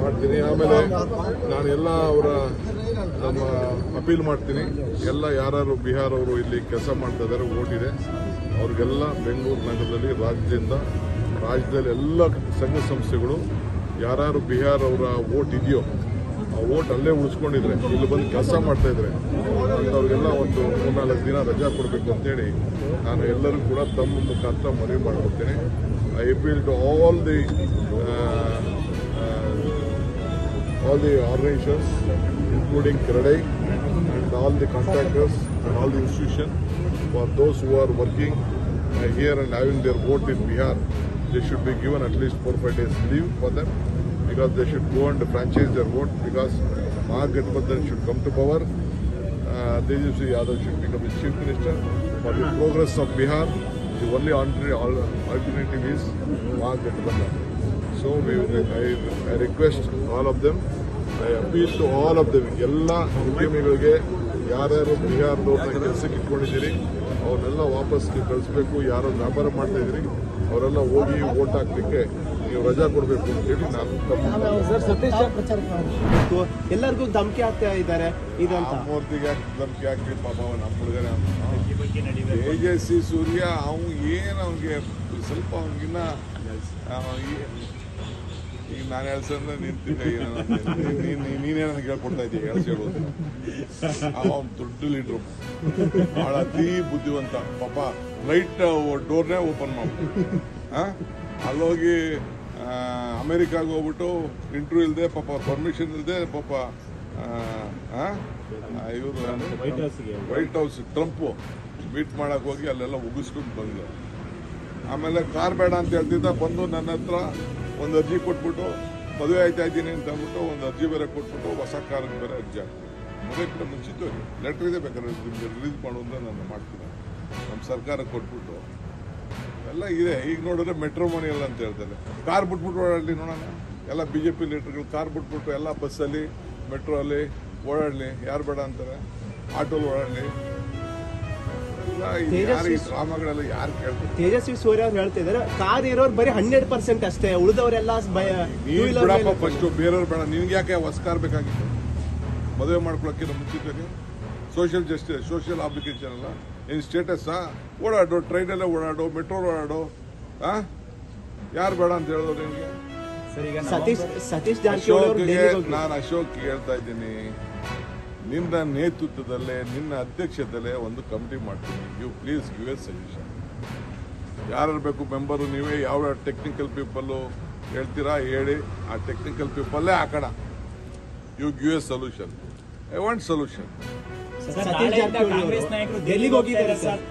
ಮಾಡ್ತೀನಿ. ಆಮೇಲೆ ನಾನು ಎಲ್ಲ ಅವರ ನಮ್ಮ ಅಪೀಲ್ ಮಾಡ್ತೀನಿ, ಎಲ್ಲ ಯಾರು ಬಿಹಾರ್ ಅವರು ಇಲ್ಲಿ ಕೆಲಸ ಮಾಡ್ತಾ ಇದ್ದಾರೆ, ಓಟ್ ಇದೆ ಅವ್ರಿಗೆಲ್ಲ ಬೆಂಗಳೂರು ನಗರದಲ್ಲಿ ರಾಜ್ಯದಲ್ಲಿ ಎಲ್ಲ ಸಂಘ ಸಂಸ್ಥೆಗಳು ಯಾರು ಬಿಹಾರ್ ಅವರ ಓಟ್ ಇದೆಯೋ ಆ ಓಟ್ ಅಲ್ಲೇ ಉಳಿಸ್ಕೊಂಡಿದ್ರೆ ಇಲ್ಲಿ ಬಂದು ಕೆಲಸ ಮಾಡ್ತಾ ಇದ್ರೆ ಅವ್ರಿಗೆಲ್ಲ ಒಂದು 3-4 ದಿನ ರಜಾ ಕೊಡಬೇಕು ಅಂತೇಳಿ ನಾನು ಎಲ್ಲರೂ ಕೂಡ ತಮ್ಮ ಮುಖಾಂತರ ಮನವಿ ಮಾಡ್ಕೊಡ್ತೇನೆ. I appeal to all the organizations including CREDAI and all the contractors and all the institutions, for those who are working here and having their vote in Bihar, they should be given at least 4-5 days leave for them, because they should go and franchise their vote, because Mahagathbandhan should come to power. Tejasvi Yadav should become the chief minister. For the progress of Bihar, the only alternative is Mahagathbandhan. So I request all of them, I appeal to all of them, ಎಲ್ಲ ಉದ್ಯಮಿಗಳಿಗೆ ಯಾರ್ಯಾರು ಬಿಹಾರದವ್ರನ್ನ ಕೆಲಸಕ್ಕೆ ಇಟ್ಕೊಂಡಿದ್ದೀರಿ ಅವ್ರನ್ನೆಲ್ಲ ವಾಪಸ್ ಕಳಿಸ್ಬೇಕು. ಯಾರು ವ್ಯಾಪಾರ ಮಾಡ್ತಾ ಇದ್ದೀರಿ ಅವರೆಲ್ಲ ಹೋಗಿ ವೋಟ್ ಹಾಕ್ಲಿಕ್ಕೆ ನೀವು ರಜಾ ಕೊಡಬೇಕು ಅಂತೇಳಿ ನಾನು ಎಲ್ಲರಿಗೂ ಧಮಕಿ ಆಗ್ತಾ ಇದ್ದಾರೆ. ಮೂರ್ತಿಗೆ ಧಮಕಿ ಹಾಕಿ ಪಾಪ ನಮ್ಮ ಹುಡುಗನ ತೇಜಸ್ವಿ ಸೂರ್ಯ ಅವ್ನಿಗೆ ಸ್ವಲ್ಪ ಅವ್ನಿಗಿನ್ನ ಈಗ ನಾನು ಹೇಳ್ಸಂದ್ರೆ ನಿಂತಿದ್ದೆ, ನೀನೇ ನನಗೆ ಹೇಳ್ಕೊಡ್ತಾ ಇದ್ದೀಯ ಹೇಳೋದು. ಅವ್ನು ದೊಡ್ಡ ಲೀಡ್ರು, ಭಾಳ ಅತಿ ಬುದ್ಧಿವಂತ ಪಾಪ. ರೈಟ್ ಡೋರ್ನೇ ಓಪನ್ ಮಾಡ್ಬಿಟ್ಟು ಅಲ್ಲೋಗಿ ಅಮೇರಿಕಾಗ ಹೋಗ್ಬಿಟ್ಟು ಇಂಟರ್ವ್ಯೂ ಇಲ್ಲದೆ ಪಾಪ ಪರ್ಮಿಷನ್ ಇಲ್ಲದೆ ಪಾಪ ಇವರು ವೈಟ್ ಹೌಸ್ ಟ್ರಂಪು ಮೀಟ್ ಮಾಡಕ್ಕೆ ಹೋಗಿ ಅಲ್ಲೆಲ್ಲ ಉಗಿಸ್ಕೊಂಡು ಬಂದಿದೆ. ಆಮೇಲೆ ಕಾರ್ ಬೇಡ ಅಂತ ಹೇಳ್ತಿದ್ದ, ಬಂದು ನನ್ನ ಹತ್ರ ಒಂದು ಅರ್ಜಿ ಕೊಟ್ಬಿಟ್ಟು ಮದುವೆ ಆಯ್ತಾ ಇದ್ದೀನಿ ಅಂತ ಅಂದ್ಬಿಟ್ಟು ಒಂದು ಅರ್ಜಿ ಬೇರೆ ಕೊಟ್ಬಿಟ್ಟು ಹೊಸ ಕಾರಿಗೆ ಬೇರೆ ಅರ್ಜಿ ಆಗ್ತೀನಿ. ಮದುವೆ ಕೂಡ ಮುಂಚಿತವಾಗಿ ಲೆಟ್ರ್ ಇದೆ, ಬೇಕಾದ್ರೆ ನಿಮಗೆ ರಿಲೀಸ್ ಮಾಡೋದ್ರೆ ನಾನು ಮಾಡ್ತೀನಿ. ನಮ್ಮ ಸರ್ಕಾರಕ್ಕೆ ಕೊಟ್ಬಿಟ್ಟು ಎಲ್ಲ ಇದೆ. ಈಗ ನೋಡಿದ್ರೆ ಮೆಟ್ರೋ ಮನಿ ಎಲ್ಲ ಅಂತ ಹೇಳ್ತಾರೆ. ಕಾರ್ ಬಿಟ್ಬಿಟ್ಟು ಓಡಾಡಲಿ ನೋಡೋಣ, ಎಲ್ಲ BJP ಲೀಡರ್ಗಳು ಕಾರ್ ಬಿಟ್ಬಿಟ್ಟು ಎಲ್ಲ ಬಸ್ಸಲ್ಲಿ ಮೆಟ್ರೋ ಅಲ್ಲಿ ಓಡಾಡಲಿ, ಯಾರು ಬೇಡ ಅಂತಾರೆ. ಆಟೋಲ್ಲಿ ಓಡಾಡಲಿ. ತೇಜಸ್ವಿ ಸೂರ್ಯ ಅವ್ರು ಹೇಳ್ತಿದ್ದಾರೆ ಕಾರ್ ಇರೋರು ಬರೀ 100% ಅಷ್ಟೇ, ಉಳಿದವರೆಲ್ಲ ಫಸ್ಟ್ ಬೇರೆಯವ್ರು ಬೇಡ. ನಿನ್ಗೆ ಯಾಕೆ ಹೊಸ ಕಾರ್ ಬೇಕಾಗಿತ್ತು ಮದುವೆ ಮಾಡ್ಕೊಳಕ್ಕೆ? ಮುಂಚಿತವಾಗಿ ಸೋಷಿಯಲ್ ಜಸ್ಟಿಸ್, ಸೋಷಿಯಲ್ ಅಪ್ಲಿಕೇಶನ್ ಅಲ್ಲ ಏನು ಸ್ಟೇಟಸ್? ಓಡಾಡೋ, ಟ್ರೈನಲ್ಲೇ ಓಡಾಡೋ, ಮೆಟ್ರೋ ಓಡಾಡೋ, ಯಾರು ಬೇಡ ಅಂತ ಹೇಳಿದ್ರು ನಿನ್ಗೆ? ಸತೀಶ್ ಜಾರಕಿಹೊಳಿ ನಾನು ಅಶೋಕ್ ಹೇಳ್ತಾ ಇದ್ದೀನಿ, ನಿನ್ನ ನೇತೃತ್ವದಲ್ಲೇ ನಿನ್ನ ಅಧ್ಯಕ್ಷದಲ್ಲೇ ಒಂದು ಕಮಿಟಿ ಮಾಡ್ತೀನಿ. You please give a suggestion. ಯಾರು ಬೇಕು ಮೆಂಬರು, ನೀವೇ ಯಾವ ಟೆಕ್ನಿಕಲ್ ಪೀಪಲ್ಲು ಹೇಳ್ತೀರಾ ಹೇಳಿ, ಆ ಟೆಕ್ನಿಕಲ್ ಪೀಪಲ್ಲೇ ಹಾಕೋಣ. You give a solution. I want solution. Satish Jarkiholi ಡೆಲ್ಲಿಗೆ ಹೋಗಿದ್ದಾರೆ ಸರ್.